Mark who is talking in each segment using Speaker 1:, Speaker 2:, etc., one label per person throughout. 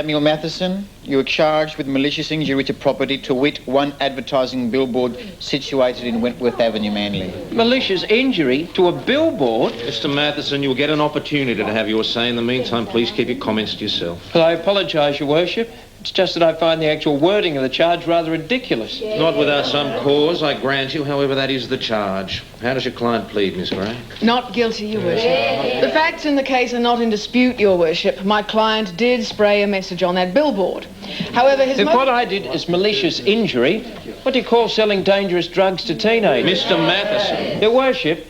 Speaker 1: Samuel Matthieson, you are charged with malicious injury to property, to wit, one advertising billboard situated in Wentworth Avenue, Manly.
Speaker 2: Malicious injury to a billboard?
Speaker 3: Mr. Matthieson, you'll get an opportunity to have your say. In the meantime, please keep your comments to yourself.
Speaker 2: Well, I apologise, Your Worship. It's just that I find the actual wording of the charge rather ridiculous.
Speaker 3: Not without some cause, I grant you. However, that is the charge. How does your client plead, Miss Gray?
Speaker 4: Not guilty, Your Worship. The facts in the case are not in dispute, Your Worship. My client did spray a message on that billboard. However, his...
Speaker 2: If what I did is malicious injury, what do you call selling dangerous drugs to teenagers?
Speaker 3: Mr. Matthieson.
Speaker 2: Your Worship,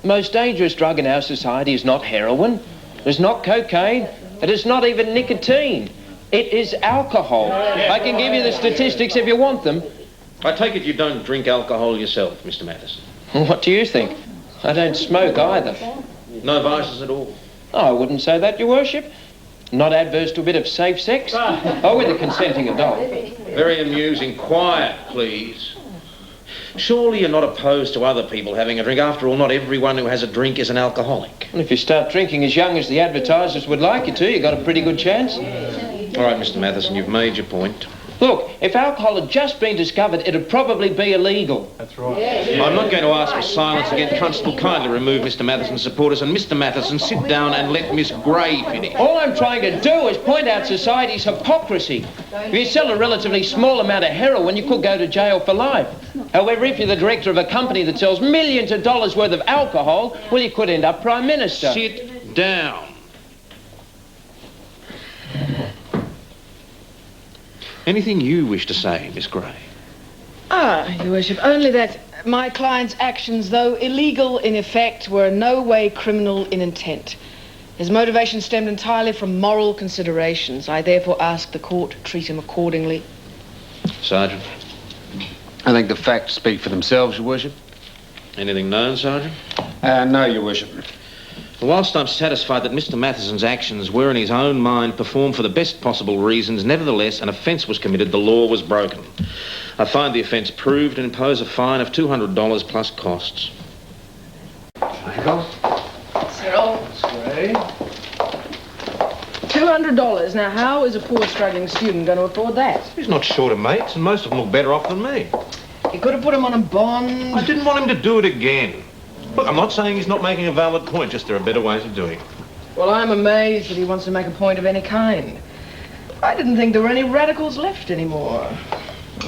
Speaker 2: the most dangerous drug in our society is not heroin, it's not cocaine, it is not even nicotine. It is alcohol. I can give you the statistics if you want them.
Speaker 3: I take it you don't drink alcohol yourself, Mr. Matthieson.
Speaker 2: What do you think? I don't smoke either.
Speaker 3: No vices at all?
Speaker 2: Oh, I wouldn't say that, Your Worship. Not adverse to a bit of safe sex. Oh, with a consenting adult.
Speaker 3: Very amusing. Quiet, please. Surely you're not opposed to other people having a drink. After all, not everyone who has a drink is an alcoholic.
Speaker 2: Well, if you start drinking as young as the advertisers would like you to, you've got a pretty good chance.
Speaker 3: All right, Mr. Matthieson, you've made your point.
Speaker 2: Look, if alcohol had just been discovered, it'd probably be illegal.
Speaker 5: That's right.
Speaker 3: I'm not going to ask for silence again. Constable, kindly remove Mr. Mathieson's supporters. And Mr. Matthieson, sit down and let Miss Gray finish.
Speaker 2: All I'm trying to do is point out society's hypocrisy. If you sell a relatively small amount of heroin, you could go to jail for life. However, if you're the director of a company that sells millions of dollars worth of alcohol, well, you could end up Prime Minister.
Speaker 3: Sit down. Anything you wish to say, Miss Gray?
Speaker 4: Your Worship, only that my client's actions, though illegal in effect, were in no way criminal in intent. His motivation stemmed entirely from moral considerations. I therefore ask the court to treat him accordingly.
Speaker 3: Sergeant?
Speaker 5: I think the facts speak for themselves, Your Worship.
Speaker 3: Anything known, Sergeant?
Speaker 5: No, Your Worship.
Speaker 3: Whilst I'm satisfied that Mr. Mathieson's actions were in his own mind performed for the best possible reasons, nevertheless, an offence was committed, the law was broken. I find the offence proved and impose a fine of $200 plus costs.
Speaker 4: Cyril. $200. Now, how is a poor struggling student going to afford that?
Speaker 3: He's not short of mates, and most of them look better off than me.
Speaker 4: You could have put him on a bond.
Speaker 3: I didn't want him to do it again. Look, I'm not saying he's not making a valid point, just there are better ways of doing it.
Speaker 4: Well, I'm amazed that he wants to make a point of any kind. I didn't think there were any radicals left anymore.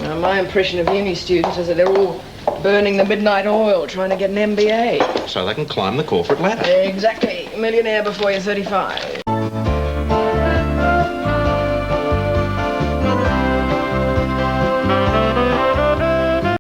Speaker 4: My impression of uni students is that they're all burning the midnight oil trying to get an MBA.
Speaker 3: So they can climb the corporate ladder.
Speaker 4: Exactly. Millionaire before you're 35.